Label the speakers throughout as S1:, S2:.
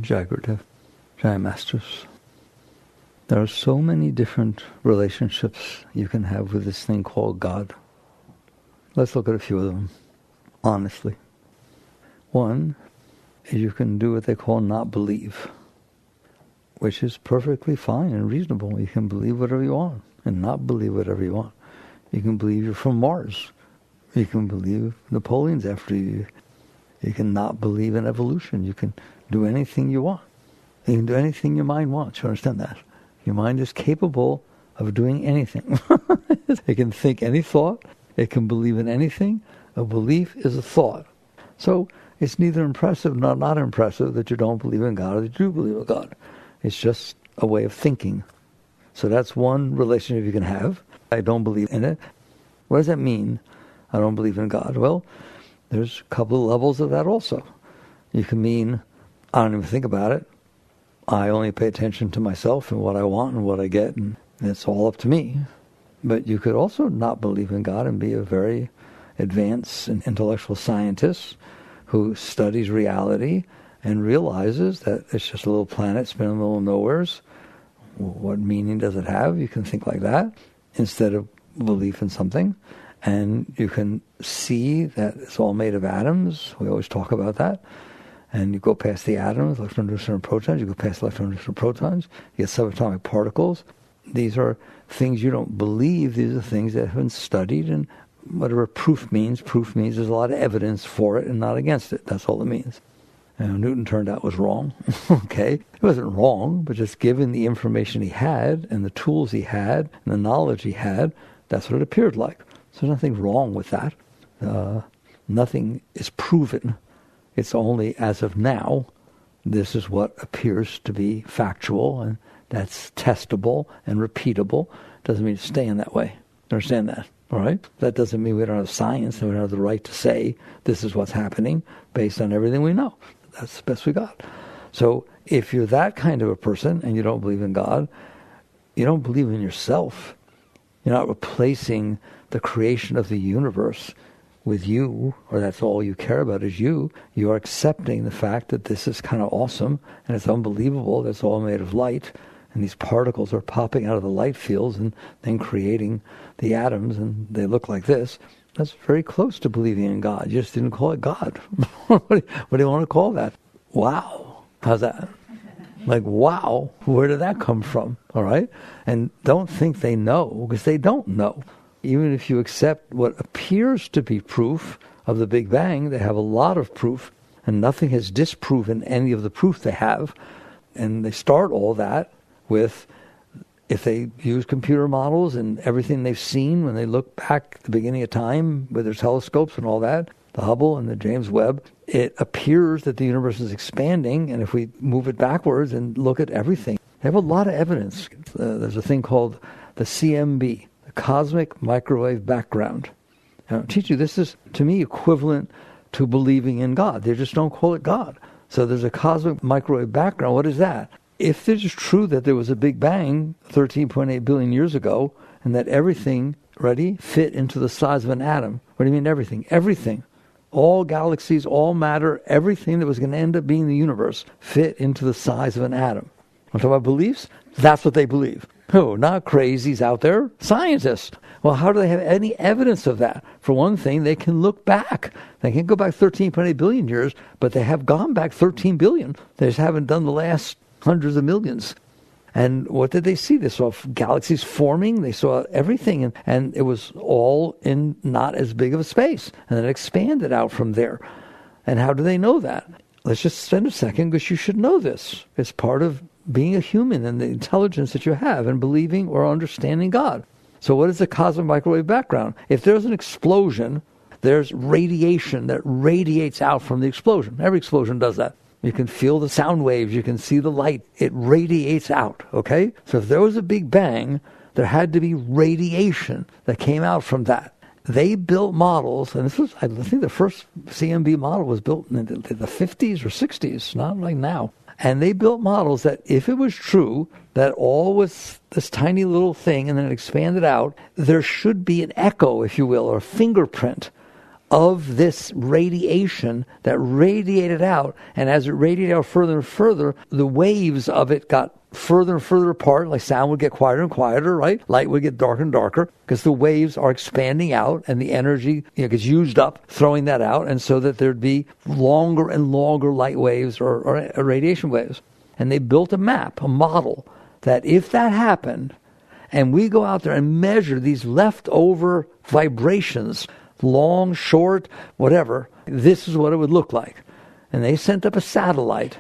S1: Jai Gurudev, Jai Masters. There are so many different relationships you can have with this thing called God. Let's look at a few of them, honestly. One is you can do what they call not believe, which is perfectly fine and reasonable. You can believe whatever you want and not believe whatever you want. You can believe you're from Mars. You can believe Napoleon's after you. You can not believe in evolution. You can do anything you want. You can do anything your mind wants. You understand that? Your mind is capable of doing anything. It can think any thought. It can believe in anything. A belief is a thought. So it's neither impressive nor not impressive that you don't believe in God or that you do believe in God. It's just a way of thinking. So that's one relationship you can have. I don't believe in it. What does that mean? I don't believe in God. Well, there's a couple of levels of that also. You can mean, I don't even think about it. I only pay attention to myself and what I want and what I get, and it's all up to me. But you could also not believe in God and be a very advanced and intellectual scientist who studies reality and realizes that it's just a little planet spinning in the middle of nowheres. What meaning does it have? You can think like that instead of belief in something. And you can see that it's all made of atoms. We always talk about that. And you go past the atoms, electron, neutrons, and protons. You go past electron, neutrons, and protons. You get subatomic particles. These are things you don't believe. These are things that have been studied. And whatever proof means there's a lot of evidence for it and not against it. That's all it means. And Newton turned out was wrong. Okay? It wasn't wrong, but just given the information he had and the tools he had and the knowledge he had, that's what it appeared like. So there's nothing wrong with that. Nothing is proven. It's only as of now, this is what appears to be factual, and that's testable and repeatable. Doesn't mean it's staying that way. Understand that, all right? That doesn't mean we don't have science and we don't have the right to say this is what's happening based on everything we know. That's the best we got. So if you're that kind of a person and you don't believe in God, you don't believe in yourself. You're not replacing the creation of the universe with you, or that's all you care about is you. You are accepting the fact that this is kind of awesome and it's unbelievable. That's all made of light, and these particles are popping out of the light fields and then creating the atoms, and they look like this. That's very close to believing in God. You just didn't call it God. What do you want to call that? Wow. How's that? Like, wow, where did that come from? All right? And don't think they know, because they don't know. Even if you accept what appears to be proof of the Big Bang, they have a lot of proof, and nothing has disproven any of the proof they have. And they start all that with, if they use computer models and everything they've seen when they look back at the beginning of time with their telescopes and all that, the Hubble and the James Webb, it appears that the universe is expanding, and if we move it backwards and look at everything, they have a lot of evidence. There's a thing called the CMB, the Cosmic Microwave Background. And I'll teach you, this is, to me, equivalent to believing in God. They just don't call it God. So there's a cosmic microwave background. What is that? If it is true that there was a Big Bang 13.8 billion years ago, and that everything, ready, fit into the size of an atom. What do you mean everything? Everything. All galaxies, all matter, everything that was going to end up being the universe fit into the size of an atom. I'm talking about beliefs? That's what they believe. Oh, not crazies out there, scientists. Well, how do they have any evidence of that? For one thing, they can look back. They can go back 13.8 billion years, but they have gone back 13 billion. They just haven't done the last hundreds of millions. And what did they see? They saw galaxies forming. They saw everything. And it was all in not as big of a space. And then it expanded out from there. And how do they know that? Let's just spend a second, because you should know this. It's part of being a human and the intelligence that you have and believing or understanding God. So what is the cosmic microwave background? If there's an explosion, there's radiation that radiates out from the explosion. Every explosion does that. You can feel the sound waves. You can see the light. It radiates out, okay? So if there was a Big Bang, there had to be radiation that came out from that. They built models, and this was, I think the first CMB model was built in the 50s or 60s, not like now. And they built models that if it was true that all was this tiny little thing and then it expanded out, there should be an echo, if you will, or a fingerprint of this radiation that radiated out. And as it radiated out further and further, the waves of it got further and further apart. Like sound would get quieter and quieter, right? Light would get darker and darker because the waves are expanding out and the energy gets used up, throwing that out. And so that there'd be longer and longer light waves or radiation waves. And they built a map, a model, that if that happened, and we go out there and measure these leftover vibrations, long, short, whatever, this is what it would look like. And they sent up a satellite.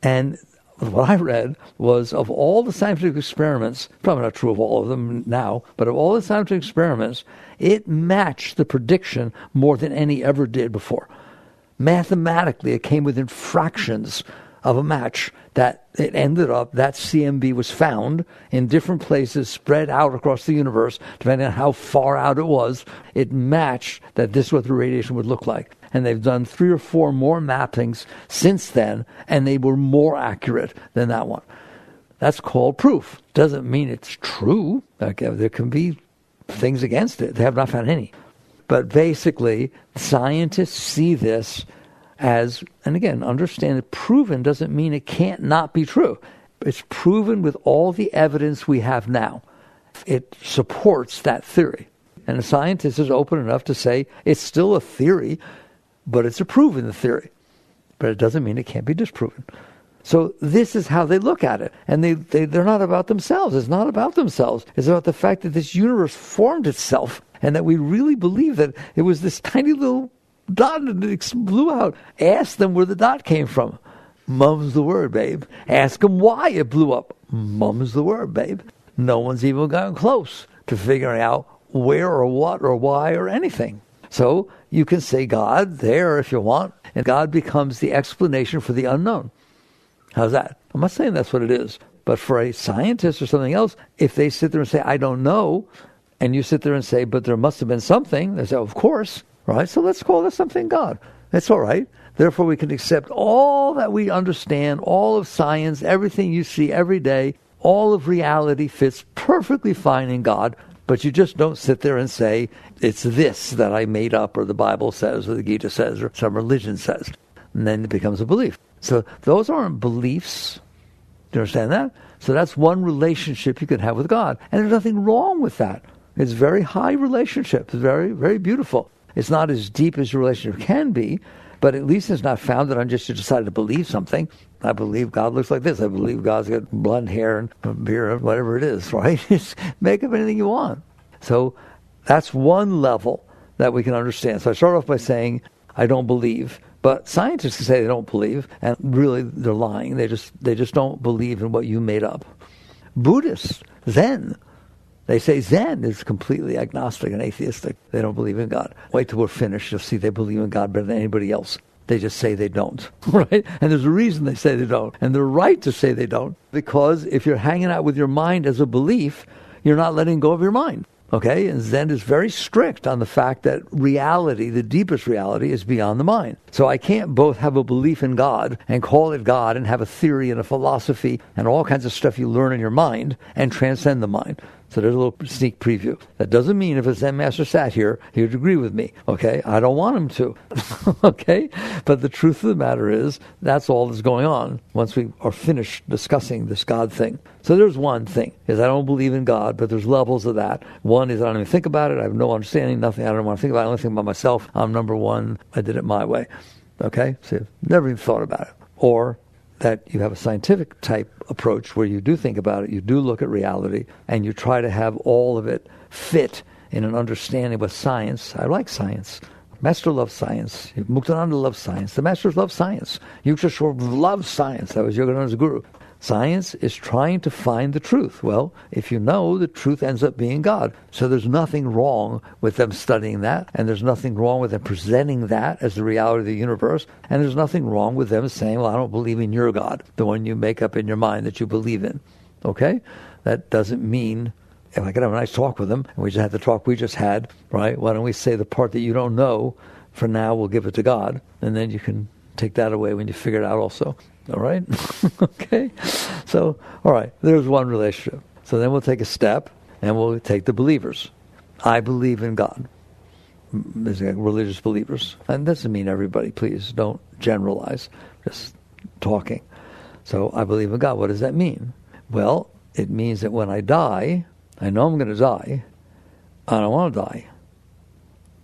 S1: And what I read was, of all the scientific experiments, probably not true of all of them now, but of all the scientific experiments, it matched the prediction more than any ever did before. Mathematically, it came within fractions of a match that it ended up, that CMB was found in different places spread out across the universe, depending on how far out it was. It matched that this is what the radiation would look like. And they've done 3 or 4 more mappings since then, and they were more accurate than that one. That's called proof. Doesn't mean it's true. There can be things against it. They have not found any. But basically, scientists see this as, and again, understand that proven doesn't mean it can't not be true. It's proven with all the evidence we have now. It supports that theory. And a scientist is open enough to say it's still a theory, but it's a proven theory. But it doesn't mean it can't be disproven. So this is how they look at it. And they're not about themselves. It's not about themselves. It's about the fact that this universe formed itself and that we really believe that it was this tiny little dot and it blew out. Ask them where the dot came from. Mum's the word, babe. Ask them why it blew up. Mum's the word, babe. No one's even gotten close to figuring out where or what or why or anything. So you can say God there if you want, and God becomes the explanation for the unknown. How's that? I'm not saying that's what it is, but for a scientist or something else, if they sit there and say, I don't know, and you sit there and say, but there must have been something, they say, of course, right? So let's call this something God. That's all right. Therefore, we can accept all that we understand, all of science, everything you see every day, all of reality fits perfectly fine in God, but you just don't sit there and say, it's this that I made up, or the Bible says, or the Gita says, or some religion says. And then it becomes a belief. So those aren't beliefs. Do you understand that? So that's one relationship you can have with God. And there's nothing wrong with that. It's a very high relationship. It's very, very beautiful. It's not as deep as your relationship can be, but at least it's not founded on just you decided to believe something. I believe God looks like this. I believe God's got blonde hair and beard, whatever it is, right? Just make up anything you want. So that's one level that we can understand. So I start off by saying, I don't believe. But scientists can say they don't believe, and really they're lying. They just don't believe in what you made up. Buddhists, Zen, they say Zen is completely agnostic and atheistic. They don't believe in God. Wait till we're finished. You'll see they believe in God better than anybody else. They just say they don't, right? And there's a reason they say they don't. And they're right to say they don't. Because if you're hanging out with your mind as a belief, you're not letting go of your mind. Okay, and Zen is very strict on the fact that reality, the deepest reality, is beyond the mind. So I can't both have a belief in God and call it God and have a theory and a philosophy and all kinds of stuff you learn in your mind and transcend the mind. So there's a little sneak preview. That doesn't mean if a Zen master sat here, he would agree with me. Okay, I don't want him to. Okay, but the truth of the matter is that's all that's going on once we are finished discussing this God thing. So there's one thing, is I don't believe in God, but there's levels of that. One is I don't even think about it. I have no understanding, nothing. I don't want to think about it. I only think about myself. I'm number one. I did it my way. Okay, so you've never even thought about it. Or that you have a scientific type approach where you do think about it, you do look at reality, and you try to have all of it fit in an understanding with science. I like science. Master loves science. Muktananda loves science. The masters love science. Yukteswar loves science. That was Yogananda's guru. Science is trying to find the truth. Well, if you know, the truth ends up being God. So there's nothing wrong with them studying that, and there's nothing wrong with them presenting that as the reality of the universe, and there's nothing wrong with them saying, well, I don't believe in your God, the one you make up in your mind that you believe in. Okay? That doesn't mean, if I could have a nice talk with them, and we just had the talk we just had, right? Why don't we say the part that you don't know, for now we'll give it to God, and then you can take that away when you figure it out also. All right? Okay? So, all right, there's one relationship. So then we'll take a step, and we'll take the believers. I believe in God. religious believers. And that doesn't mean everybody, please don't generalize, just talking. So I believe in God. What does that mean? Well, it means that when I die, I know I'm going to die. I don't want to die.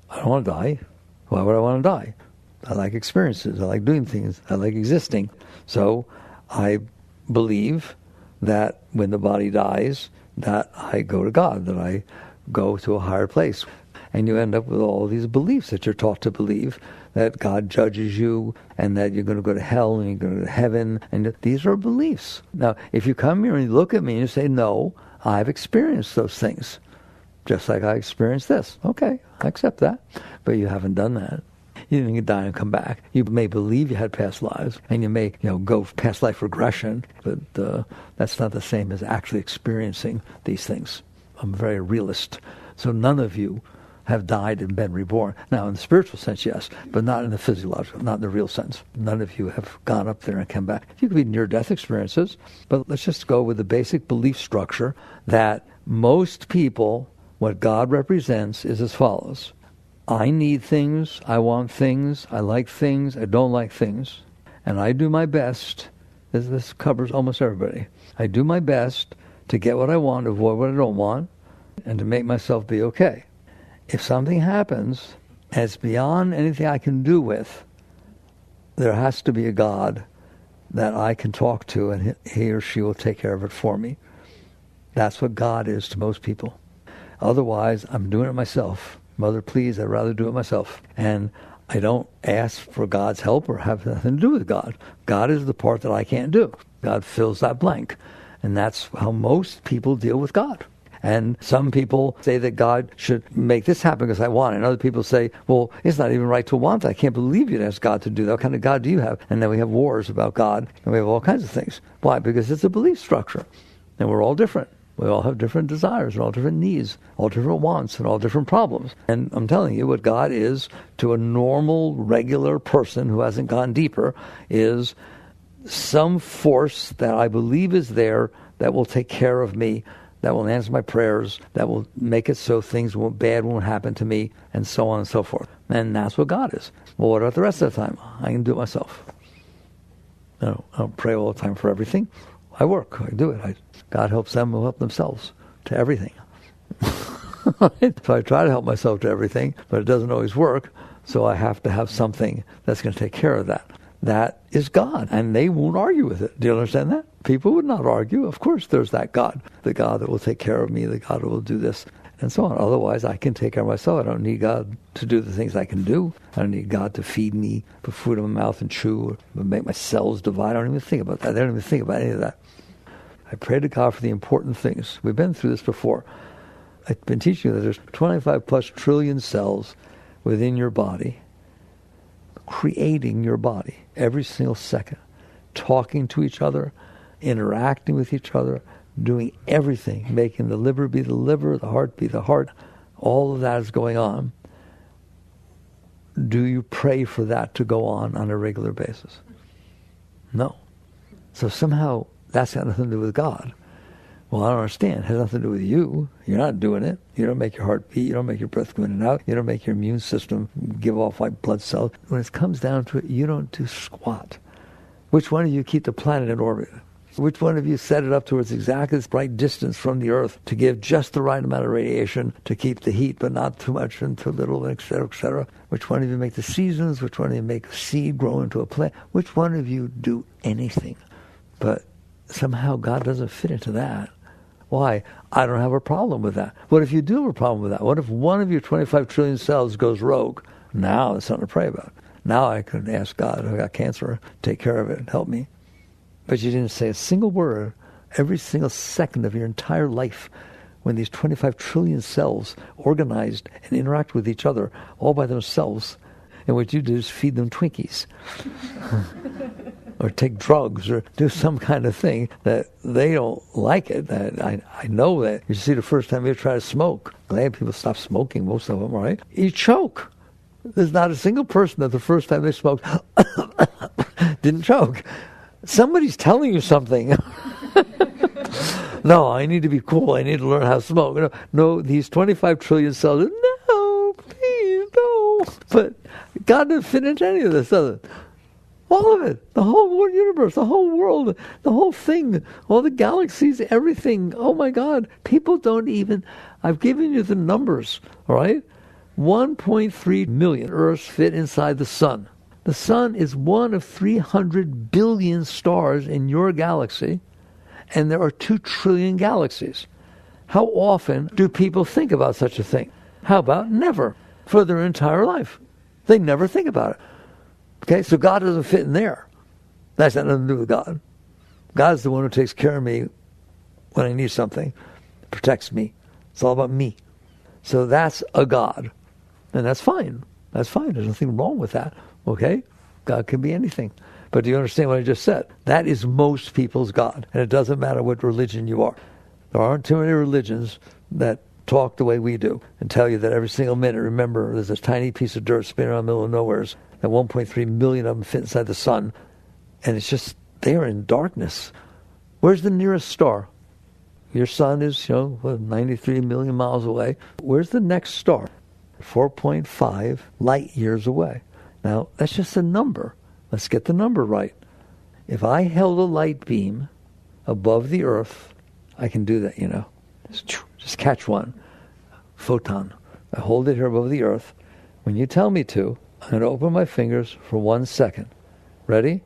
S1: I don't want to die. Why would I want to die? I like experiences. I like doing things. I like existing. So I believe that when the body dies, that I go to God, that I go to a higher place. And you end up with all these beliefs that you're taught to believe, that God judges you and that you're going to go to hell and you're going to go to heaven. And these are beliefs. Now, if you come here and you look at me and you say, no, I've experienced those things, just like I experienced this. Okay, I accept that. But you haven't done that. You didn't even die and come back. You may believe you had past lives, and you may, go past life regression, but that's not the same as actually experiencing these things. I'm a very realist. So none of you have died and been reborn. Now, in the spiritual sense, yes, but not in the physiological, not in the real sense. None of you have gone up there and come back. You could be near-death experiences, but let's just go with the basic belief structure that most people, what God represents is as follows. I need things, I want things, I like things, I don't like things, and I do my best. This covers almost everybody. I do my best to get what I want, avoid what I don't want, and to make myself be okay. If something happens and it's beyond anything I can do with, there has to be a God that I can talk to, and he or she will take care of it for me. That's what God is to most people. Otherwise, I'm doing it myself. Mother, please, I'd rather do it myself. And I don't ask for God's help or have nothing to do with God. God is the part that I can't do. God fills that blank. And that's how most people deal with God. And some people say that God should make this happen because I want it. And other people say, well, it's not even right to want that. I can't believe you'd ask God to do that. What kind of God do you have? And then we have wars about God, and we have all kinds of things. Why? Because it's a belief structure. And we're all different. We all have different desires and all different needs, all different wants and all different problems. And I'm telling you, what God is to a normal, regular person who hasn't gone deeper is some force that I believe is there that will take care of me, that will answer my prayers, that will make it so things bad won't happen to me, and so on and so forth. And that's what God is. Well, what about the rest of the time? I can do it myself. I don't pray all the time for everything. I work. I do it. God helps them who help themselves to everything. So I try to help myself to everything, but it doesn't always work. So I have to have something that's going to take care of that. That is God, and they won't argue with it. Do you understand that? People would not argue. Of course there's that God, the God that will take care of me, the God that will do this, and so on. Otherwise, I can take care of myself. I don't need God to do the things I can do. I don't need God to feed me, put food in my mouth and chew, or make my cells divide. I don't even think about that. I don't even think about any of that. I pray to God for the important things. We've been through this before. I've been teaching you that there's 25 plus trillion cells within your body, creating your body every single second, talking to each other, interacting with each other, doing everything, making the liver be the liver, the heart be the heart. All of that is going on. Do you pray for that to go on a regular basis? No. So somehow that's got nothing to do with God. Well, I don't understand. It has nothing to do with you. You're not doing it. You don't make your heart beat. You don't make your breath go in and out. You don't make your immune system give off white blood cells. When it comes down to it, you don't do squat. Which one of you keep the planet in orbit? Which one of you set it up towards exactly this right distance from the Earth to give just the right amount of radiation to keep the heat, but not too much and too little, et cetera, et cetera? Which one of you make the seasons? Which one of you make a seed grow into a plant? Which one of you do anything? But somehow God doesn't fit into that. Why? I don't have a problem with that. What if you do have a problem with that? What if one of your 25 trillion cells goes rogue? Now there's something to pray about. Now I could ask God, I got cancer, take care of it, help me. But you didn't say a single word every single second of your entire life when these 25 trillion cells organized and interact with each other all by themselves. And what you do is feed them Twinkies. Or take drugs, or do some kind of thing that they don't like it. I know that. You see, the first time you try to smoke, glad people stop smoking, most of them, right? You choke. There's not a single person that the first time they smoked didn't choke. Somebody's telling you something. No, I need to be cool. I need to learn how to smoke. No, these 25 trillion cells, no, please, But God didn't fit into any of this, does it? All of it. The whole universe, the whole world, the whole thing, all the galaxies, everything. Oh my God. People don't even... I've given you the numbers, all right? 1.3 million Earths fit inside the sun. The sun is one of 300 billion stars in your galaxy, and there are 2 trillion galaxies. How often do people think about such a thing? How about never? For their entire life. They never think about it. Okay, so God doesn't fit in there. That's got nothing to do with God. God's the one who takes care of me when I need something, protects me. It's all about me. So that's a God. And that's fine. That's fine. There's nothing wrong with that. Okay? God can be anything. But do you understand what I just said? That is most people's God. And it doesn't matter what religion you are. There aren't too many religions that talk the way we do and tell you that every single minute, remember, there's this tiny piece of dirt spinning around the middle of nowhere, that 1.3 million of them fit inside the sun, and it's just there in darkness. Where's the nearest star? Your sun is, 93 million miles away. Where's the next star? 4.5 light years away. Now, that's just a number. Let's get the number right. If I held a light beam above the Earth, I can do that, Just catch one. Photon. I hold it here above the Earth. When you tell me to, I'm going to open my fingers for 1 second. Ready?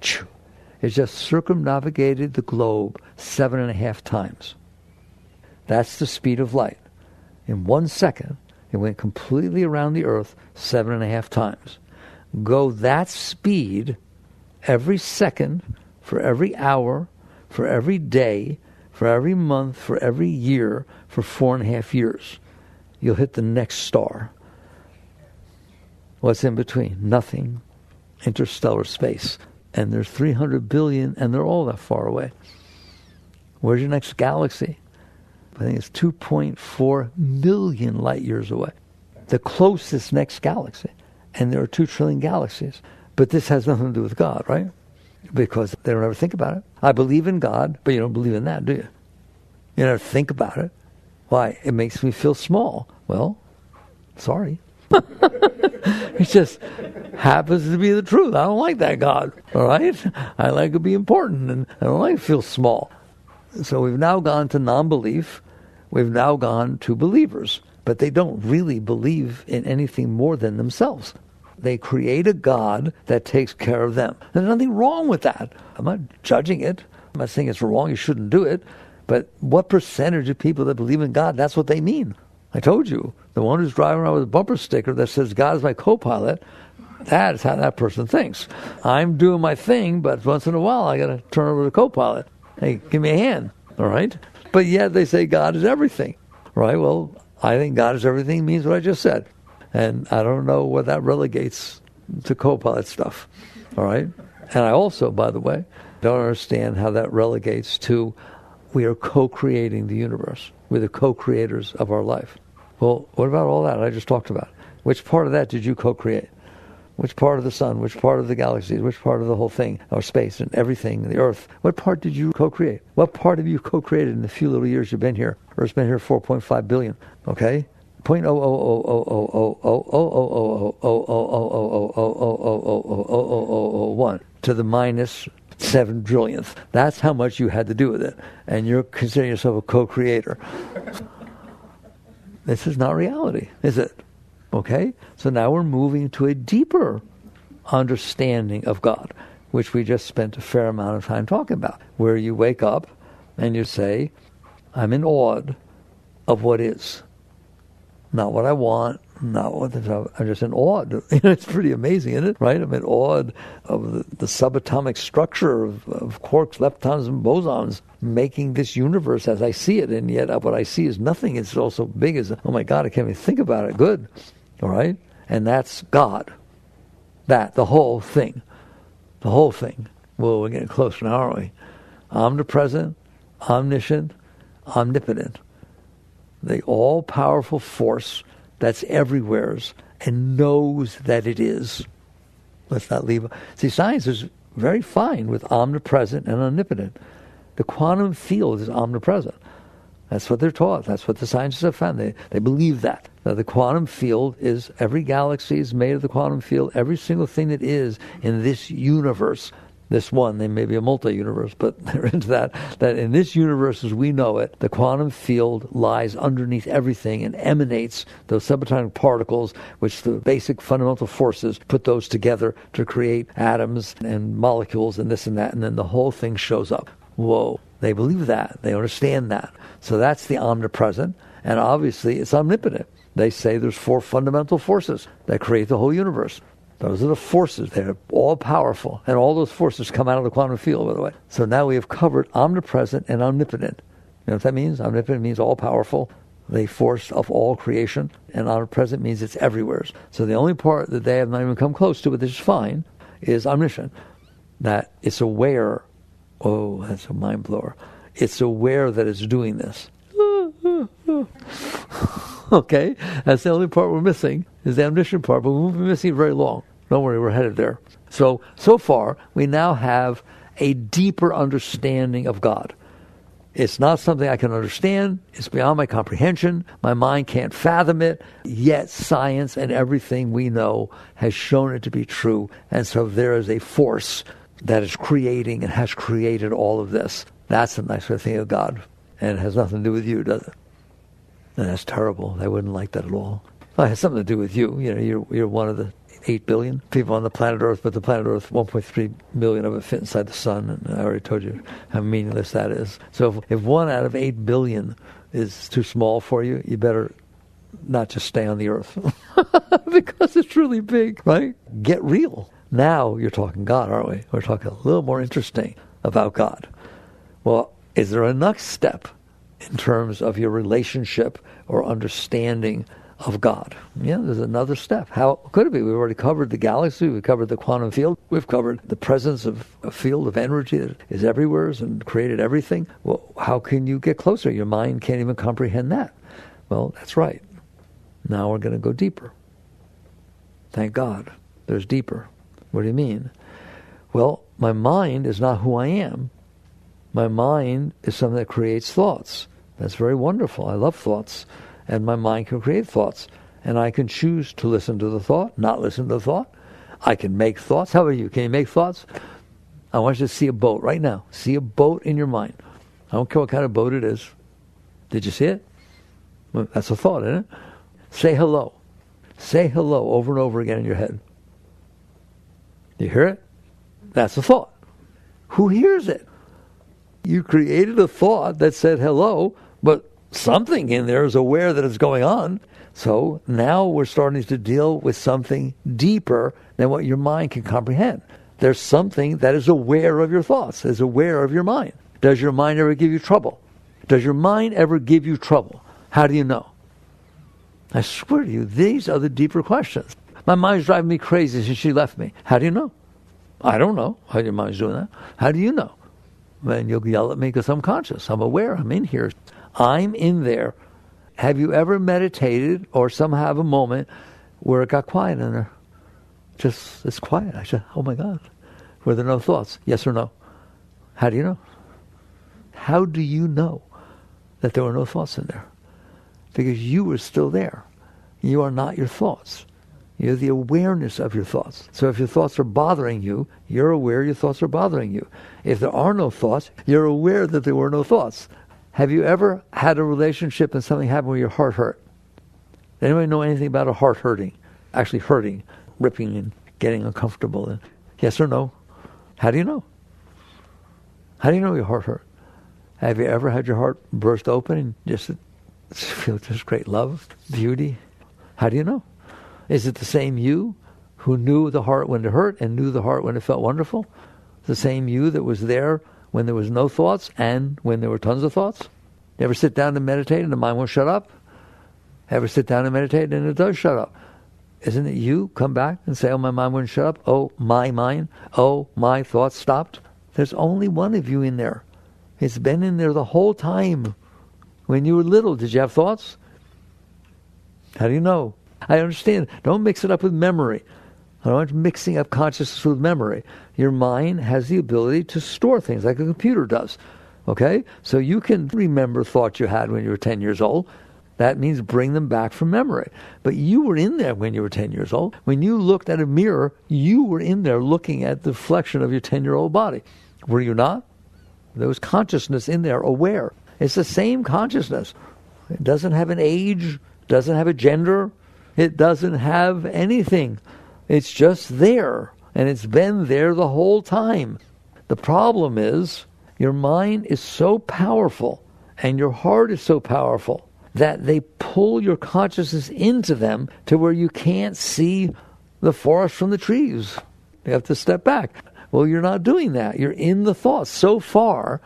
S1: It just circumnavigated the globe 7.5 times. That's the speed of light. In 1 second, it went completely around the Earth 7.5 times. Go that speed every second, for every hour, for every day, for every month, for every year, for 4.5 years. You'll hit the next star. What's in between? Nothing. Interstellar space. And there's 300 billion, and they're all that far away. Where's your next galaxy? I think it's 2.4 million light years away. The closest next galaxy. And there are 2 trillion galaxies. But this has nothing to do with God, right? Because they don't ever think about it. I believe in God, but you don't believe in that, do you? You never think about it. Why? It makes me feel small. Well, sorry. It just happens to be the truth. I don't like that God, all right? I like to be important, and I don't like to feel small. So we've now gone to non-belief. We've now gone to believers. But they don't really believe in anything more than themselves. They create a God that takes care of them. There's nothing wrong with that. I'm not judging it. I'm not saying it's wrong, you shouldn't do it. But what percentage of people that believe in God, that's what they mean? I told you, the one who's driving around with a bumper sticker that says God is my co-pilot, that is how that person thinks. I'm doing my thing, but once in a while I got to turn over to the co-pilot. Hey, give me a hand, all right? But yet they say God is everything, right? Well, I think God is everything means what I just said. And I don't know what that relegates to co-pilot stuff, all right? And I also, by the way, don't understand how that relegates to we are co-creating the universe. We're the co-creators of our life. Well, what about all that I just talked about? Which part of that did you co-create? Which part of the sun? Which part of the galaxies? Which part of the whole thing, or space and everything, the earth? What part did you co-create? What part have you co-created in the few little years you've been here? Earth's been here 4.5 billion, okay? 0.00000000000000001 to the minus 7 trillionth. That's how much you had to do with it. And you're considering yourself a co-creator. This is not reality, is it? Okay? So now we're moving to a deeper understanding of God, which we just spent a fair amount of time talking about, where you wake up and you say, I'm in awe of what is. Not what I want, not what I'm just in awe. It's pretty amazing, isn't it? Right? I'm in awe of the subatomic structure of quarks, leptons, and bosons making this universe as I see it, and yet what I see is nothing. It's all so big as, oh my God, I can't even think about it. Good. All right? And that's God. The whole thing. The whole thing. Well, we're getting closer now, aren't we? Omnipresent, omniscient, omnipotent. The all-powerful force that's everywhere and knows that it is. Let's not leave. See, science is very fine with omnipresent and omnipotent. The quantum field is omnipresent. That's what they're taught. That's what the scientists have found. They believe that. Now, the quantum field is, every galaxy is made of the quantum field. Every single thing that is in this universe, this one, they may be a multi-universe, but they're into that in this universe as we know it, the quantum field lies underneath everything and emanates those subatomic particles, which the basic fundamental forces put those together to create atoms and molecules and this and that, and then the whole thing shows up. Whoa. They believe that. They understand that. So that's the omnipresent, and obviously it's omnipotent. They say there's 4 fundamental forces that create the whole universe. Those are the forces. They're all powerful, and all those forces come out of the quantum field, by the way. So now we have covered omnipresent and omnipotent. You know what that means? Omnipotent means all powerful, the force of all creation, and omnipresent means it's everywhere. So the only part that they have not even come close to, but this is fine, is omniscient. That it's aware. Oh, that's a mind blower. It's aware that it's doing this. Okay, that's the only part we're missing, is the omniscient part, but we won't be missing it very long. Don't worry, we're headed there. So far, we now have a deeper understanding of God. It's not something I can understand. It's beyond my comprehension. My mind can't fathom it. Yet science and everything we know has shown it to be true. And so there is a force that is creating and has created all of this. That's a nice way to think of God. And it has nothing to do with you, does it? And that's terrible. They wouldn't like that at all. Well, it has something to do with you. You know, you're one of the 8 billion people on the planet Earth, but the planet Earth, 1.3 billion of it fit inside the sun, and I already told you how meaningless that is. So if 1 out of 8 billion is too small for you, you better not just stay on the Earth because it's really big, right? Get real. Now you're talking God, aren't we? We're talking a little more interesting about God. Well, is there a next step in terms of your relationship or understanding of God? Yeah, there's another step. How could it be? We've already covered the galaxy. We've covered the quantum field. We've covered the presence of a field of energy that is everywhere and created everything. Well, how can you get closer? Your mind can't even comprehend that. Well, that's right. Now we're going to go deeper. Thank God. There's deeper. What do you mean? Well, my mind is not who I am. My mind is something that creates thoughts. That's very wonderful. I love thoughts. And my mind can create thoughts. And I can choose to listen to the thought, not listen to the thought. I can make thoughts. How about you? Can you make thoughts? I want you to see a boat right now. See a boat in your mind. I don't care what kind of boat it is. Did you see it? Well, that's a thought, isn't it? Say hello. Say hello over and over again in your head. You hear it? That's a thought. Who hears it? You created a thought that said hello, but something in there is aware that it's going on. So now we're starting to deal with something deeper than what your mind can comprehend. There's something that is aware of your thoughts, is aware of your mind. Does your mind ever give you trouble? Does your mind ever give you trouble? How do you know? I swear to you, these are the deeper questions. My mind's driving me crazy since she left me. How do you know? I don't know how your mind's doing that. How do you know? And you'll yell at me because I'm conscious. I'm aware. I'm in here. I'm in there. Have you ever meditated or somehow have a moment where it got quiet in there? Just, it's quiet. I said, oh my God. Were there no thoughts? Yes or no? How do you know? How do you know that there were no thoughts in there? Because you were still there. You are not your thoughts. You're the awareness of your thoughts. So if your thoughts are bothering you, you're aware your thoughts are bothering you. If there are no thoughts, you're aware that there were no thoughts. Have you ever had a relationship and something happened where your heart hurt? Anybody know anything about a heart hurting? Actually hurting, ripping and getting uncomfortable. Yes or no? How do you know? How do you know your heart hurt? Have you ever had your heart burst open and just feel just great love, beauty? How do you know? Is it the same you who knew the heart when it hurt and knew the heart when it felt wonderful? The same you that was there when there was no thoughts and when there were tons of thoughts? You ever sit down and meditate and the mind won't shut up? Ever sit down and meditate and it does shut up? Isn't it you come back and say, oh, my mind wouldn't shut up? Oh, my mind. Oh, my thoughts stopped. There's only one of you in there. It's been in there the whole time. When you were little, did you have thoughts? How do you know? I understand. Don't mix it up with memory. I don't want you mixing up consciousness with memory. Your mind has the ability to store things like a computer does. Okay? So you can remember thoughts you had when you were 10 years old. That means bring them back from memory. But you were in there when you were 10 years old. When you looked at a mirror, you were in there looking at the reflection of your 10-year-old body. Were you not? There was consciousness in there, aware. It's the same consciousness. It doesn't have an age, doesn't have a gender, it doesn't have anything. It's just there, and it's been there the whole time. The problem is, your mind is so powerful, and your heart is so powerful, that they pull your consciousness into them to where you can't see the forest from the trees. You have to step back. Well, you're not doing that. You're in the thoughts so far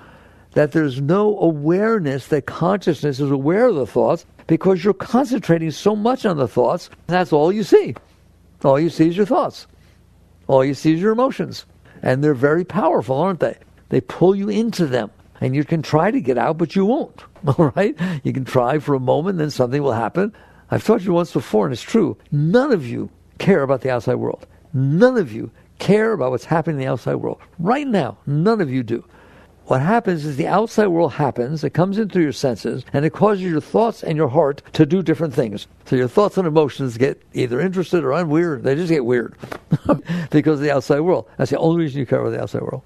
S1: that there's no awareness that consciousness is aware of the thoughts because you're concentrating so much on the thoughts, that's all you see. All you see is your thoughts. All you see is your emotions. And they're very powerful, aren't they? They pull you into them. And you can try to get out, but you won't. All right? You can try for a moment, then something will happen. I've told you once before, and it's true, none of you care about the outside world. None of you care about what's happening in the outside world. Right now, none of you do. What happens is the outside world happens, it comes into your senses, and it causes your thoughts and your heart to do different things. So your thoughts and emotions get either interested or unweird. They just get weird because of the outside world. That's the only reason you care about the outside world.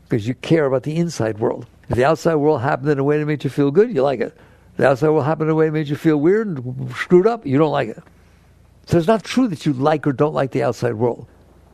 S1: Because you care about the inside world. If the outside world happened in a way that made you feel good, you like it. If the outside world happened in a way that made you feel weird and screwed up, you don't like it. So it's not true that you like or don't like the outside world.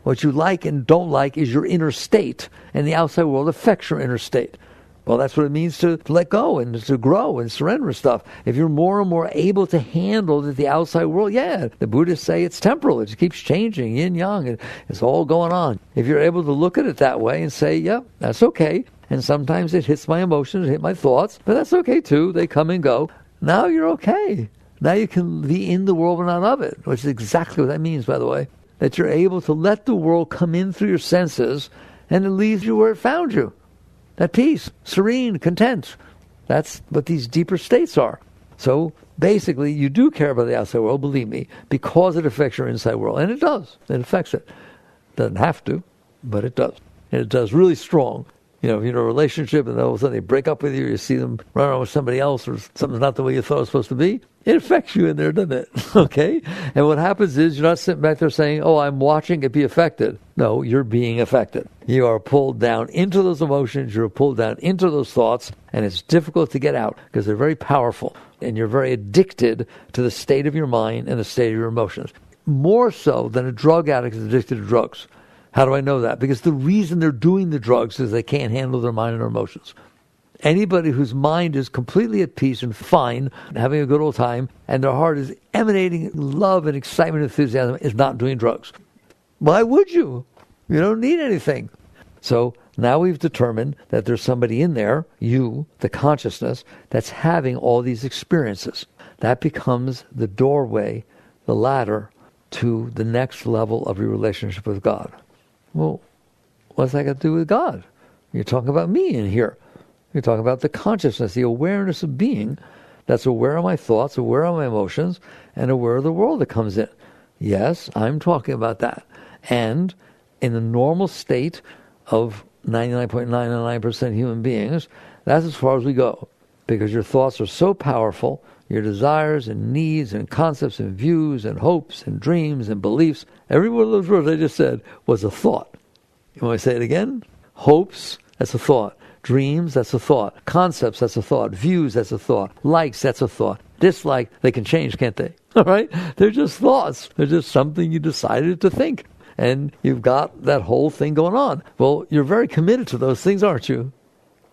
S1: What you like and don't like is your inner state, and the outside world affects your inner state. Well, that's what it means to let go and to grow and surrender stuff. If you're more and more able to handle the outside world, yeah, the Buddhists say it's temporal. It keeps changing, yin, yang, it's all going on. If you're able to look at it that way and say, yeah, that's okay. And sometimes it hits my emotions, it hits my thoughts, but that's okay too. They come and go. Now you're okay. Now you can be in the world but not of it, which is exactly what that means, by the way. That you're able to let the world come in through your senses and it leaves you where it found you. At peace, serene, content. That's what these deeper states are. So basically, you do care about the outside world, believe me, because it affects your inside world. And it does. It affects it. Doesn't have to, but it does. And it does really strong. You know, if you're in a relationship and all of a sudden they break up with you, you see them run around with somebody else or something's not the way you thought it was supposed to be, it affects you in there, doesn't it? Okay? And what happens is you're not sitting back there saying, oh, I'm watching it be affected. No, you're being affected. You are pulled down into those emotions, you're pulled down into those thoughts, and it's difficult to get out because they're very powerful. And you're very addicted to the state of your mind and the state of your emotions. More so than a drug addict is addicted to drugs. How do I know that? Because the reason they're doing the drugs is they can't handle their mind and their emotions. Anybody whose mind is completely at peace and fine, having a good old time, and their heart is emanating love and excitement and enthusiasm is not doing drugs. Why would you? You don't need anything. So now we've determined that there's somebody in there, you, the consciousness, that's having all these experiences. That becomes the doorway, the ladder, to the next level of your relationship with God. Well, what's that got to do with God? You're talking about me in here. You're talking about the consciousness, the awareness of being that's aware of my thoughts, aware of my emotions, and aware of the world that comes in. Yes, I'm talking about that. And in the normal state of 99.99% human beings, that's as far as we go. Because your thoughts are so powerful, your desires and needs and concepts and views and hopes and dreams and beliefs, every one of those words I just said was a thought. You want me to say it again? Hopes, that's a thought. Dreams, that's a thought. Concepts, that's a thought. Views, that's a thought. Likes, that's a thought. Dislike, they can change, can't they? All right? They're just thoughts. They're just something you decided to think. And you've got that whole thing going on. Well, you're very committed to those things, aren't you?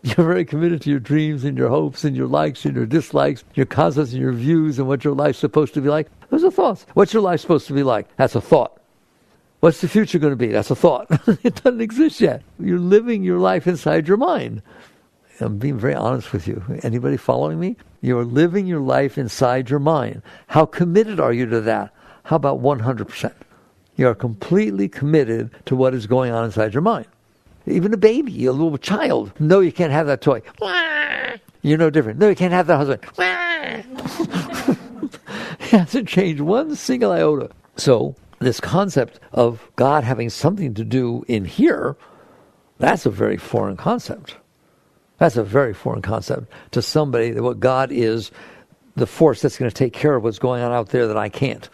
S1: You're very committed to your dreams and your hopes and your likes and your dislikes, your concepts and your views and what your life's supposed to be like. Those are thoughts. What's your life supposed to be like? That's a thought. What's the future going to be? That's a thought. It doesn't exist yet. You're living your life inside your mind. I'm being very honest with you. Anybody following me? You're living your life inside your mind. How committed are you to that? How about 100%? You are completely committed to what is going on inside your mind. Even a baby, a little child. No, you can't have that toy. You're no different. No, you can't have that husband. It hasn't changed one single iota. So this concept of God having something to do in here, that's a very foreign concept.
S2: That's a very foreign concept to somebody, that what God is the force that's going to take care of what's going on out there that I can't.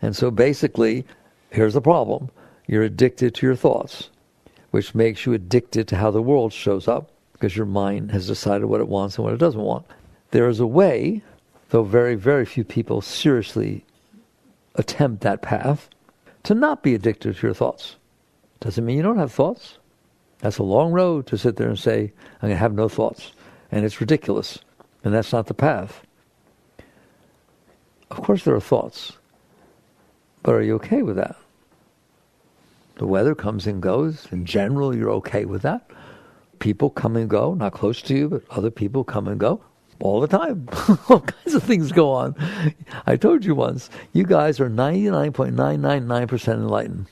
S2: And so basically, here's the problem. You're addicted to your thoughts, which makes you addicted to how the world shows up, because your mind has decided what it wants and what it doesn't want. There is a way, though very, very few people seriously attempt that path, to not be addicted to your thoughts. Doesn't mean you don't have thoughts. That's a long road to sit there and say, I'm going to have no thoughts. And it's ridiculous. And that's not the path. Of course there are thoughts. But are you okay with that? The weather comes and goes. In general, you're okay with that. People come and go, not close to you, but other people come and go all the time. All kinds of things go on. I told you once, you guys are 99.999% enlightened.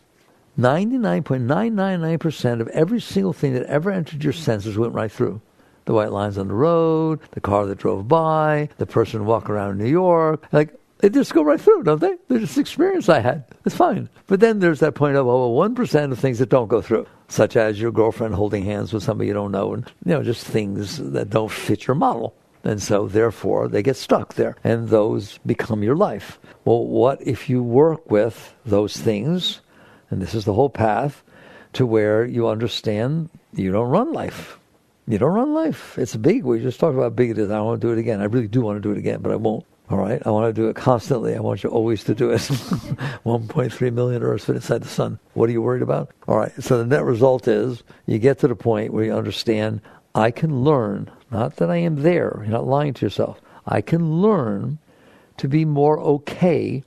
S2: 99.999% of every single thing that ever entered your senses went right through. The white lines on the road, the car that drove by, the person walking around in New York. Like, they just go right through, don't they? They're just experience I had. It's fine. But then there's that point of, 1% of things that don't go through, such as your girlfriend holding hands with somebody you don't know, and just things that don't fit your model. And so, therefore, they get stuck there, and those become your life. Well, what if you work with those things, and this is the whole path, to where you understand you don't run life. You don't run life. It's big. We just talked about how big it is. I don't want to do it again. I really do want to do it again, but I won't. All right? I want to do it constantly. I want you always to do it. 1.3 million Earths fit inside the sun. What are you worried about? All right. So the net result is you get to the point where you understand, I can learn, not that I am there. You're not lying to yourself. I can learn to be more okay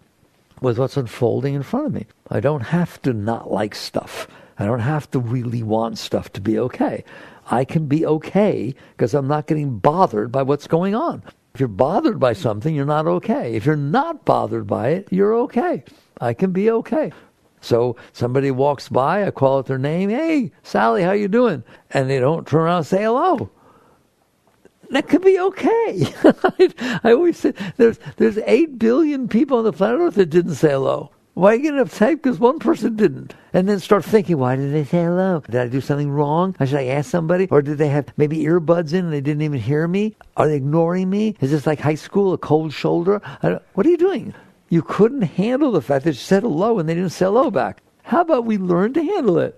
S2: with what's unfolding in front of me. I don't have to not like stuff. I don't have to really want stuff to be okay. I can be okay because I'm not getting bothered by what's going on. If you're bothered by something, you're not okay. If you're not bothered by it, you're okay. I can be okay. So somebody walks by, I call out their name, hey, Sally, how you doing? And they don't turn around and say hello. That could be okay. I always say, there's 8 billion people on the planet Earth that didn't say hello. Why are you getting upset? Because one person didn't. And then start thinking, why did they say hello? Did I do something wrong? Or should I ask somebody? Or did they have maybe earbuds in and they didn't even hear me? Are they ignoring me? Is this like high school, a cold shoulder? What are you doing? You couldn't handle the fact that you said hello and they didn't say hello back. How about we learn to handle it?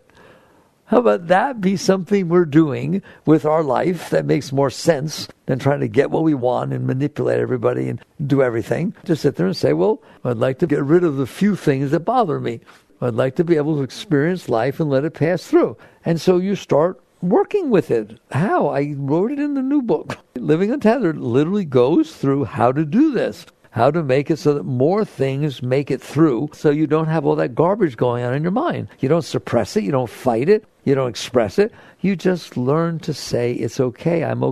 S2: How about that be something we're doing with our life that makes more sense than trying to get what we want and manipulate everybody and do everything? Just sit there and say, well, I'd like to get rid of the few things that bother me. I'd like to be able to experience life and let it pass through. And so you start working with it. How? I wrote it in the new book. Living Untethered literally goes through how to do this. How to make it so that more things make it through so you don't have all that garbage going on in your mind. You don't suppress it. You don't fight it. You don't express it. You just learn to say, it's okay. I'm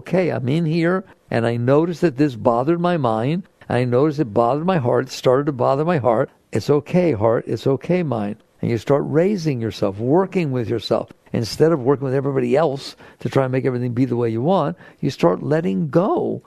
S2: in here, and I noticed that this bothered my mind. I noticed it bothered my heart. It started to bother my heart. It's okay, heart. It's okay, mind. And you start raising yourself, working with yourself. Instead of working with everybody else to try and make everything be the way you want, you start letting go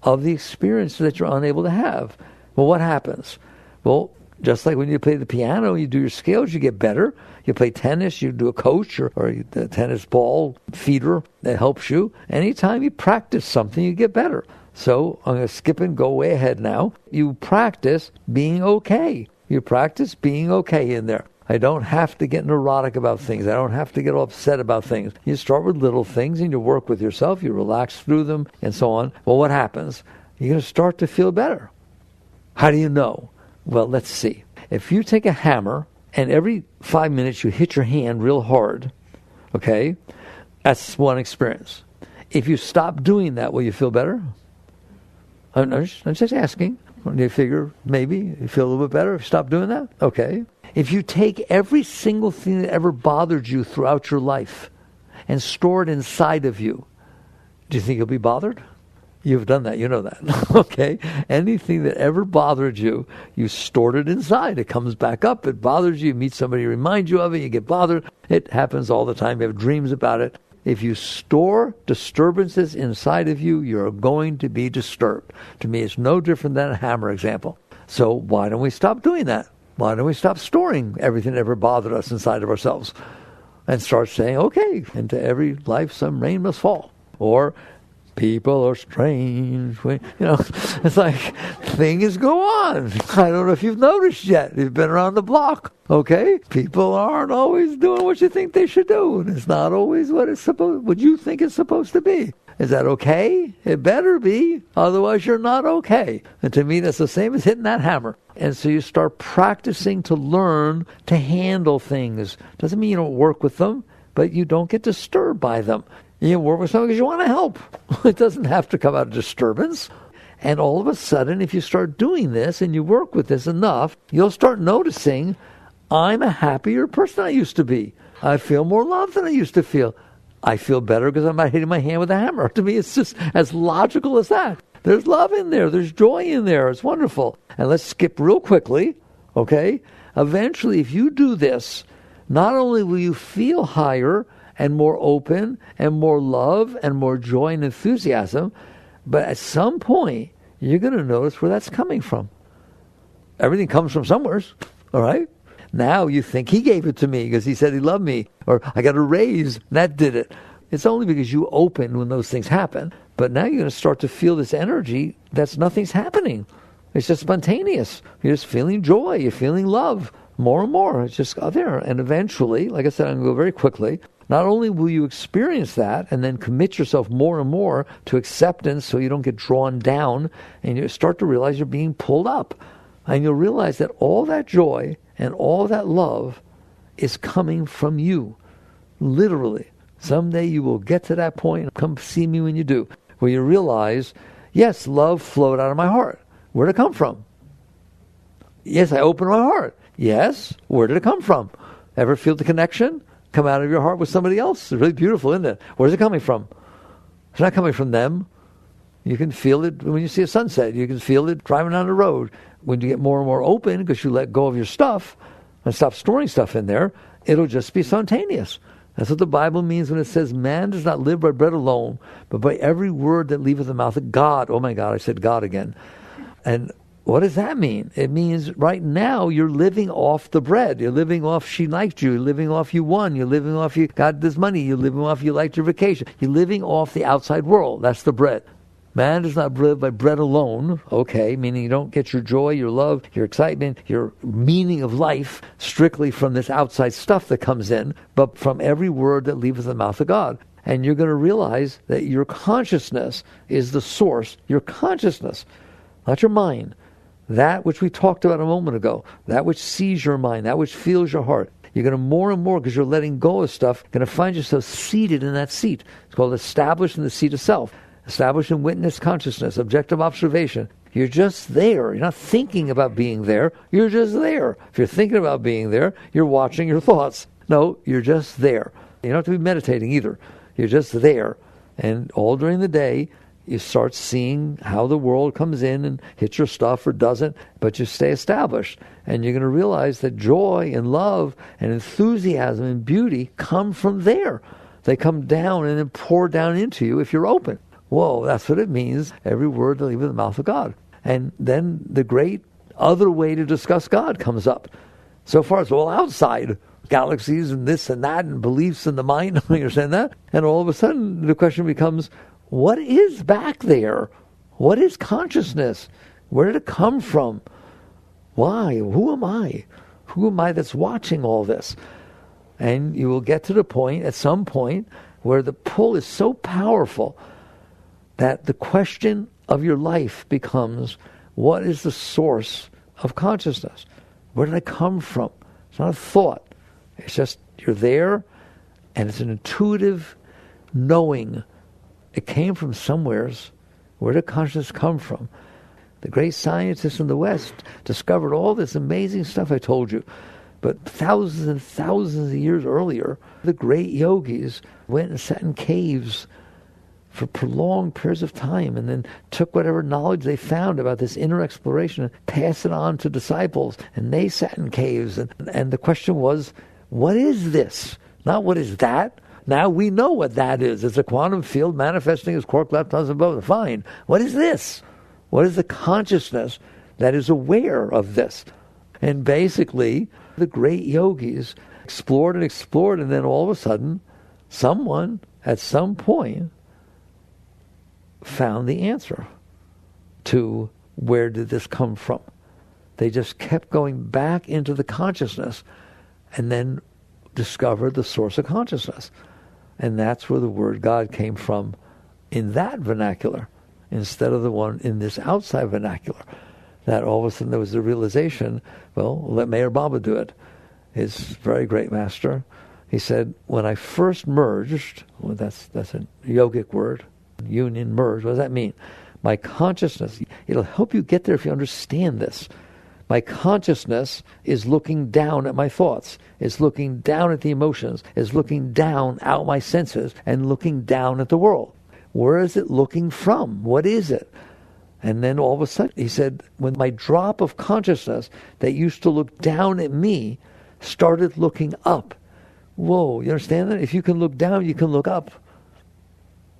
S2: of the experience that you're unable to have. Well, what happens? Well, just like when you play the piano, you do your scales, you get better. You play tennis, you do a coach or a tennis ball feeder that helps you. Anytime you practice something, you get better. So I'm going to skip and go way ahead now. You practice being okay. You practice being okay in there. I don't have to get neurotic about things. I don't have to get upset about things. You start with little things and you work with yourself. You relax through them and so on. Well, what happens? You're going to start to feel better. How do you know? Well, let's see. If you take a hammer and every 5 minutes you hit your hand real hard, okay, that's one experience. If you stop doing that, will you feel better? I'm just asking. Do you figure maybe you feel a little bit better if you stop doing that? Okay. If you take every single thing that ever bothered you throughout your life and store it inside of you, do you think you'll be bothered? You've done that. You know that. Okay? Anything that ever bothered you, you stored it inside. It comes back up. It bothers you. You meet somebody who reminds you of it. You get bothered. It happens all the time. You have dreams about it. If you store disturbances inside of you, you're going to be disturbed. To me, it's no different than a hammer example. So why don't we stop doing that? Why don't we stop storing everything that ever bothered us inside of ourselves and start saying, okay, into every life some rain must fall. Or people are strange. It's like things go on. I don't know if you've noticed yet. You've been around the block, okay? People aren't always doing what you think they should do. And it's not always what you think it's supposed to be. Is that okay? It better be. Otherwise, you're not okay. And to me, that's the same as hitting that hammer. And so you start practicing to learn to handle things. Doesn't mean you don't work with them, but you don't get disturbed by them. You work with someone because you want to help. It doesn't have to come out of disturbance. And all of a sudden, if you start doing this and you work with this enough, you'll start noticing, I'm a happier person than I used to be. I feel more love than I used to feel. I feel better because I'm not hitting my hand with a hammer. To me, it's just as logical as that. There's love in there. There's joy in there. It's wonderful. And let's skip real quickly, okay? Eventually, if you do this, not only will you feel higher and more open and more love and more joy and enthusiasm, but at some point, you're going to notice where that's coming from. Everything comes from somewhere, all right? Now you think he gave it to me because he said he loved me, or I got a raise, and that did it. It's only because you open when those things happen. But now you're going to start to feel this energy that's nothing's happening. It's just spontaneous. You're just feeling joy. You're feeling love more and more. It's just there. And eventually, like I said, I'm going to go very quickly. Not only will you experience that and then commit yourself more and more to acceptance so you don't get drawn down, and you start to realize you're being pulled up. And you'll realize that all that joy and all that love is coming from you. Literally. Someday you will get to that point, and come see me when you do, where you realize, yes, love flowed out of my heart. Where did it come from? Yes, I opened my heart. Yes, where did it come from? Ever feel the connection come out of your heart with somebody else? It's really beautiful, isn't it? Where's it coming from? It's not coming from them. You can feel it when you see a sunset. You can feel it driving down the road. When you get more and more open because you let go of your stuff and stop storing stuff in there, it'll just be spontaneous. That's what the Bible means when it says, man does not live by bread alone, but by every word that leaveth the mouth of God. Oh my God, I said God again. And what does that mean? It means right now you're living off the bread. You're living off she liked you. You're living off you won. You're living off you got this money. You're living off you liked your vacation. You're living off the outside world. That's the bread. Man does not live by bread alone, okay, meaning you don't get your joy, your love, your excitement, your meaning of life strictly from this outside stuff that comes in, but from every word that leaves the mouth of God. And you're going to realize that your consciousness is the source, your consciousness, not your mind. That which we talked about a moment ago, that which sees your mind, that which feels your heart. You're going to more and more, because you're letting go of stuff, going to find yourself seated in that seat. It's called established in the seat of self. Established in witness consciousness, objective observation. You're just there. You're not thinking about being there. You're just there. If you're thinking about being there, you're watching your thoughts. No, you're just there. You don't have to be meditating either. You're just there. And all during the day, you start seeing how the world comes in and hits your stuff or doesn't, but you stay established. And you're going to realize that joy and love and enthusiasm and beauty come from there. They come down and then pour down into you if you're open. Whoa, that's what it means, every word that leaves the mouth of God. And then the great other way to discuss God comes up. So far it's all outside, galaxies and this and that and beliefs in the mind, you understand that? And all of a sudden the question becomes, what is back there? What is consciousness? Where did it come from? Why? Who am I? Who am I that's watching all this? And you will get to the point, at some point, where the pull is so powerful that the question of your life becomes, what is the source of consciousness? Where did I come from? It's not a thought. It's just you're there, and it's an intuitive knowing. It came from somewheres. Where did consciousness come from? The great scientists in the West discovered all this amazing stuff I told you. But thousands and thousands of years earlier, the great yogis went and sat in caves for prolonged periods of time, and then took whatever knowledge they found about this inner exploration and passed it on to disciples. And they sat in caves, and the question was, what is this? Not what is that? Now we know what that is. It's a quantum field manifesting as quark leptons above. Fine. What is this? What is the consciousness that is aware of this? And basically, the great yogis explored, and then all of a sudden, someone at some point found the answer to where did this come from. They just kept going back into the consciousness and then discovered the source of consciousness. And that's where the word God came from in that vernacular, instead of the one in this outside vernacular. That all of a sudden there was the realization, well, let Meher Baba do it. His very great master. He said, when I first merged, well, that's a yogic word, union, merge, what does that mean? My consciousness, it'll help you get there if you understand this. My consciousness is looking down at my thoughts, is looking down at the emotions, is looking down out my senses, and looking down at the world. Where is it looking from? What is it? And then all of a sudden, he said, when my drop of consciousness that used to look down at me started looking up. Whoa, you understand that? If you can look down, you can look up.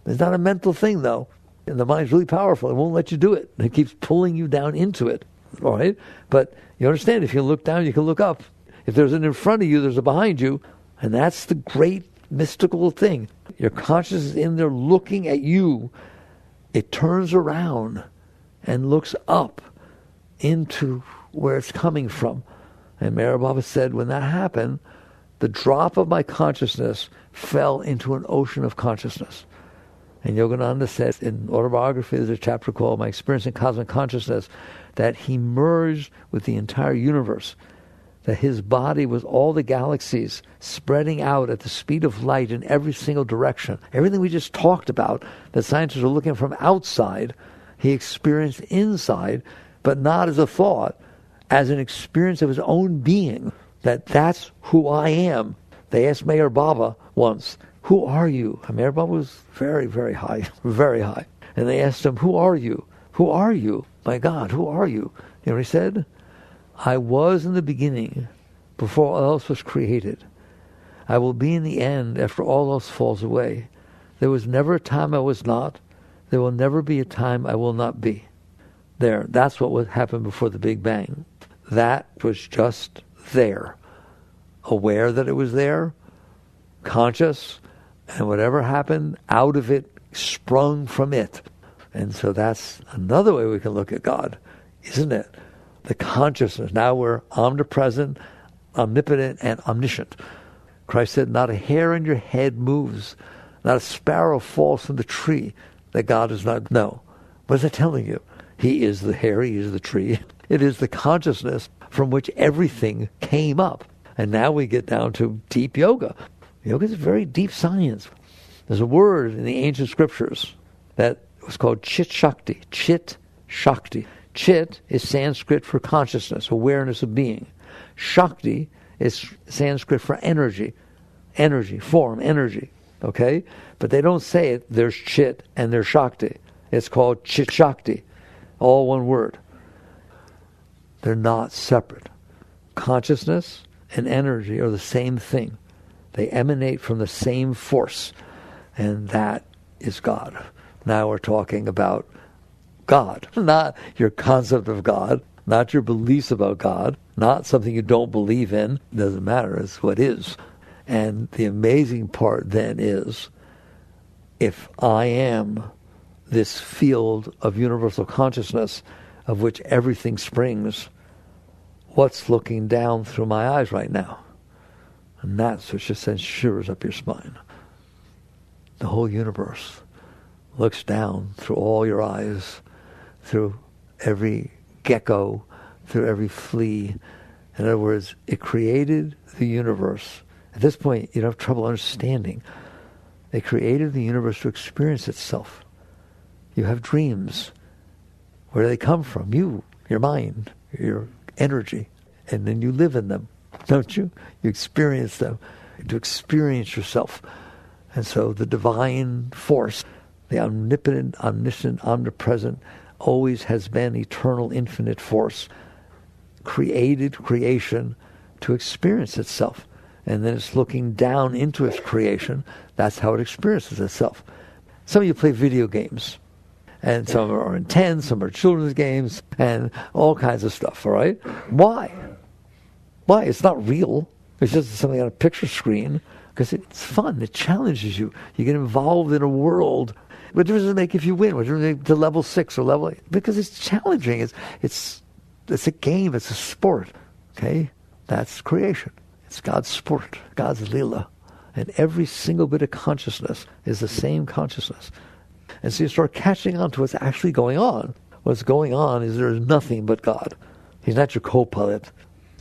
S2: It's not a mental thing, though. And the mind's really powerful. It won't let you do it. It keeps pulling you down into it. All right? But you understand, if you look down, you can look up. If there's an in front of you, there's a behind you. And that's the great mystical thing. Your consciousness is in there looking at you. It turns around and looks up into where it's coming from. And Meher Baba said, when that happened, the drop of my consciousness fell into an ocean of consciousness. And Yogananda says in autobiography, there's a chapter called My Experience in Cosmic Consciousness, that he merged with the entire universe, that his body was all the galaxies spreading out at the speed of light in every single direction. Everything we just talked about, that scientists are looking from outside, he experienced inside, but not as a thought, as an experience of his own being, that's who I am. They asked Meher Baba once, who are you? Meher Baba was very, very high, very high. And they asked him, who are you? Who are you? My God, who are you? You know what he said? I was in the beginning, before all else was created. I will be in the end after all else falls away. There was never a time I was not. There will never be a time I will not be. There, that's what would happen before the Big Bang. That was just there. Aware that it was there, conscious, and whatever happened out of it sprung from it. And so that's another way we can look at God, isn't it? The consciousness. Now we're omnipresent, omnipotent, and omniscient. Christ said, not a hair in your head moves, not a sparrow falls from the tree that God does not know. What is that telling you? He is the hair, he is the tree. It is the consciousness from which everything came up. And now we get down to deep yoga. Yoga is a very deep science. There's a word in the ancient scriptures that was called Chit Shakti. Chit Shakti. Chit is Sanskrit for consciousness, awareness of being. Shakti is Sanskrit for energy. Energy, form, energy. Okay? But they don't say it, there's Chit and there's Shakti. It's called Chit Shakti. All one word. They're not separate. Consciousness and energy are the same thing. They emanate from the same force. And that is God. Now we're talking about God. Not your concept of God. Not your beliefs about God. Not something you don't believe in. It doesn't matter. It's what is. And the amazing part then is, if I am this field of universal consciousness of which everything springs, what's looking down through my eyes right now? And that's what just sends shivers up your spine. The whole universe looks down through all your eyes, through every gecko, through every flea. In other words, it created the universe. At this point, you don't have trouble understanding. It created the universe to experience itself. You have dreams. Where do they come from? You, your mind, your energy. And then you live in them, don't you? You experience them, to experience yourself. And so the divine force, the omnipotent, omniscient, omnipresent, always has been eternal, infinite force, created creation to experience itself. And then it's looking down into its creation. That's how it experiences itself. Some of you play video games. And some are intense, some are children's games, and all kinds of stuff, all right? Why? Why? It's not real. It's just something on a picture screen. Because it's fun. It challenges you. You get involved in a world. What difference does it make if you win? What difference does it make to level 6 or level 8? Because it's challenging. It's a game. It's a sport. Okay? That's creation. It's God's sport, God's lila. And every single bit of consciousness is the same consciousness. And so you start catching on to what's actually going on. What's going on is there is nothing but God. He's not your co-pilot.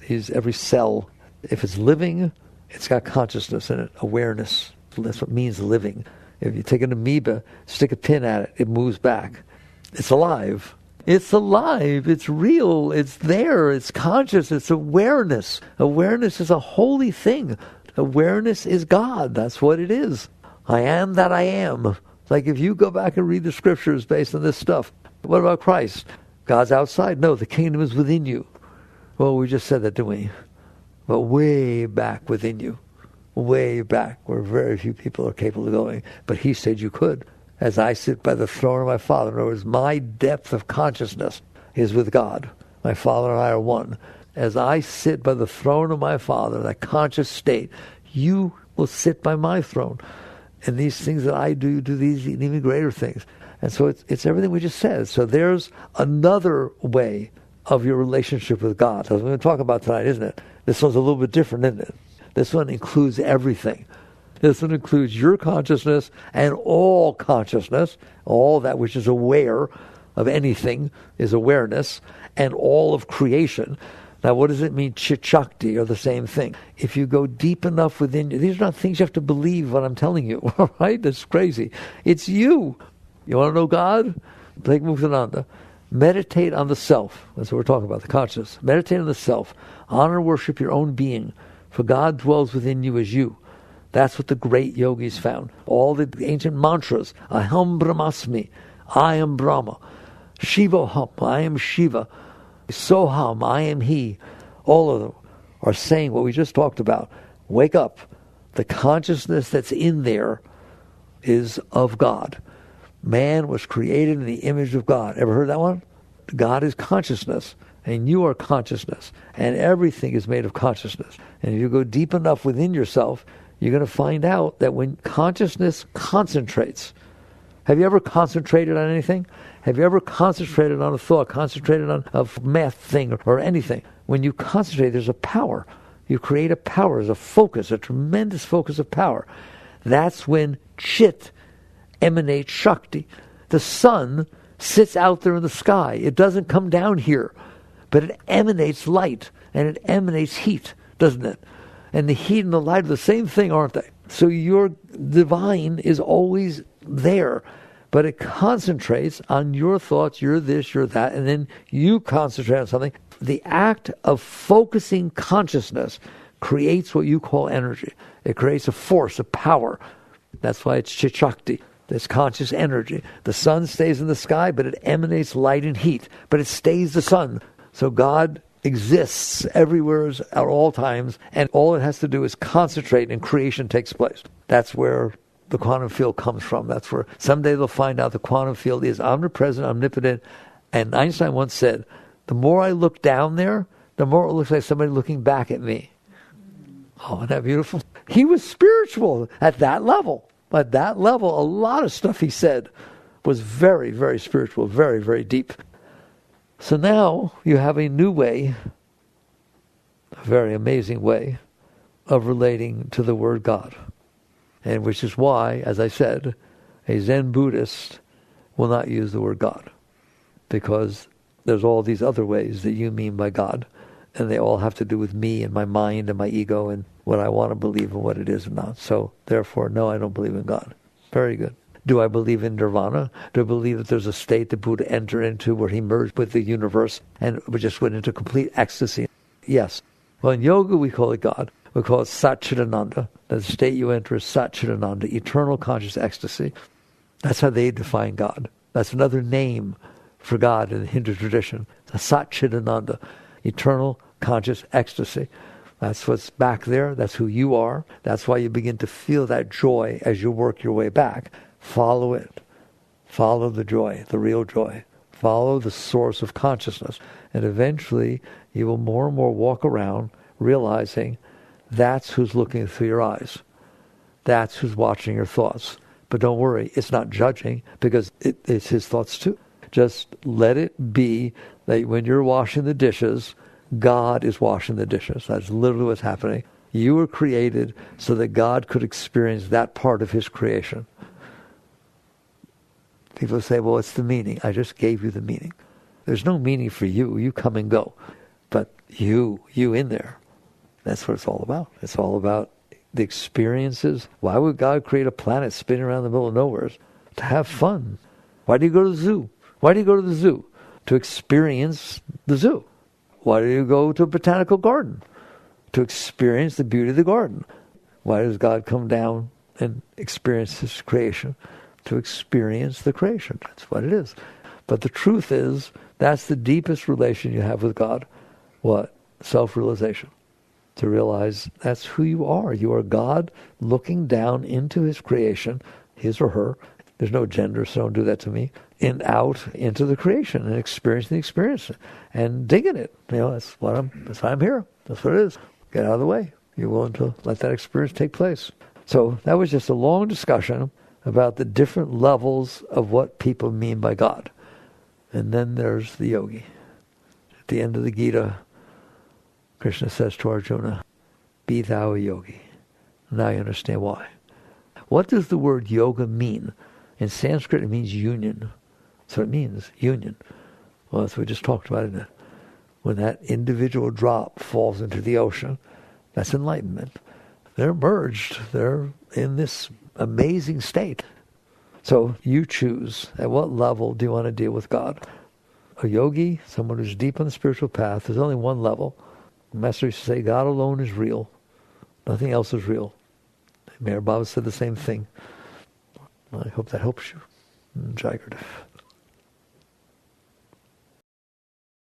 S2: He's every cell. If it's living, it's got consciousness in it, awareness. That's what means living. If you take an amoeba, stick a pin at it, it moves back. It's alive. It's alive. It's real. It's there. It's conscious. It's awareness. Awareness is a holy thing. Awareness is God. That's what it is. I am that I am. Like if you go back and read the scriptures based on this stuff, what about Christ? God's outside. No, the kingdom is within you. Well, we just said that, didn't we? But way back within you. Way back where very few people are capable of going. But he said you could. As I sit by the throne of my Father. In other words, my depth of consciousness is with God. My Father and I are one. As I sit by the throne of my Father, that conscious state, you will sit by my throne. And these things that I do these even greater things. And so it's everything we just said. So there's another way of your relationship with God. That's what we're going to talk about tonight, isn't it? This one's a little bit different, isn't it? This one includes everything. This one includes your consciousness and all consciousness. All that which is aware of anything is awareness, and all of creation. Now, what does it mean? Chit-shakti are the same thing. If you go deep enough within you, these are not things you have to believe what I'm telling you, all right? That's crazy. It's you. You want to know God? Take Muktananda. Meditate on the self. That's what we're talking about, the consciousness. Meditate on the self. Honor and worship your own being, for God dwells within you as you. That's what the great yogis found. All the ancient mantras, Aham Brahmasmi, I am Brahma. Shiva Ham, I am Shiva. Soham, I am He. All of them are saying what we just talked about. Wake up. The consciousness that's in there is of God. Man was created in the image of God. Ever heard that one? God is consciousness, and you are consciousness, and everything is made of consciousness. And if you go deep enough within yourself, you're going to find out that when consciousness concentrates, have you ever concentrated on anything? Have you ever concentrated on a thought, concentrated on a math thing or anything? When you concentrate, there's a power. You create a power, there's a focus, a tremendous focus of power. That's when Chit emanates Shakti. The sun sits out there in the sky. It doesn't come down here, but it emanates light and it emanates heat, doesn't it? And the heat and the light are the same thing, aren't they? So your divine is always there, but it concentrates on your thoughts, you're this, you're that, and then you concentrate on something. The act of focusing consciousness creates what you call energy. It creates a force, a power. That's why it's Chit-shakti. This conscious energy. The sun stays in the sky, but it emanates light and heat. But it stays the sun. So God exists everywhere at all times, and all it has to do is concentrate and creation takes place. That's where the quantum field comes from. That's where someday they'll find out the quantum field is omnipresent, omnipotent. And Einstein once said, the more I look down there, the more it looks like somebody looking back at me. Oh, isn't that beautiful? He was spiritual at that level. At that level, a lot of stuff he said was very, very spiritual, very, very deep. So now you have a new way, a very amazing way of relating to the word God. And which is why, as I said, a Zen Buddhist will not use the word God. Because there's all these other ways that you mean by God. And they all have to do with me and my mind and my ego and what I want to believe and what it is or not. So, therefore, no, I don't believe in God. Very good. Do I believe in nirvana? Do I believe that there's a state that Buddha entered into where he merged with the universe and just went into complete ecstasy? Yes. Well, in yoga, we call it God. We call it Satchidananda. The state you enter is Satchidananda, eternal conscious ecstasy. That's how they define God. That's another name for God in the Hindu tradition. Satchidananda, eternal conscious ecstasy. That's what's back there. That's who you are. That's why you begin to feel that joy as you work your way back. Follow it. Follow the joy, the real joy. Follow the source of consciousness. And eventually you will more and more walk around realizing that's who's looking through your eyes. That's who's watching your thoughts. But don't worry, it's not judging, because it's his thoughts too. Just let it be that when you're washing the dishes, God is washing the dishes. That's literally what's happening. You were created so that God could experience that part of his creation. People say, well, what's the meaning? I just gave you the meaning. There's no meaning for you. You come and go. But you in there, that's what it's all about. It's all about the experiences. Why would God create a planet spinning around the middle of nowhere? To have fun. Why do you go to the zoo? Why do you go to the zoo? To experience the zoo. Why do you go to a botanical garden? To experience the beauty of the garden. Why does God come down and experience his creation? To experience the creation. That's what it is. But the truth is, that's the deepest relation you have with God. What? Self-realization. To realize that's who you are. You are God looking down into his creation, his or her. There's no gender, so don't do that to me. And out into the creation and experiencing the experience and digging it. That's why I'm here. That's what it is. Get out of the way. You're willing to let that experience take place. So that was just a long discussion about the different levels of what people mean by God. And then there's the yogi. At the end of the Gita, Krishna says to Arjuna, be thou a yogi. Now you understand why. What does the word yoga mean? In Sanskrit, it means union. That's what it means, union. Well, that's what we just talked about, isn't it? When that individual drop falls into the ocean, that's enlightenment. They're merged. They're in this amazing state. So you choose, at what level do you want to deal with God? A yogi, someone who's deep on the spiritual path, there's only one level. The Master used to say, God alone is real. Nothing else is real. Mayor Baba said the same thing. I hope that helps you. Jai Gurudev.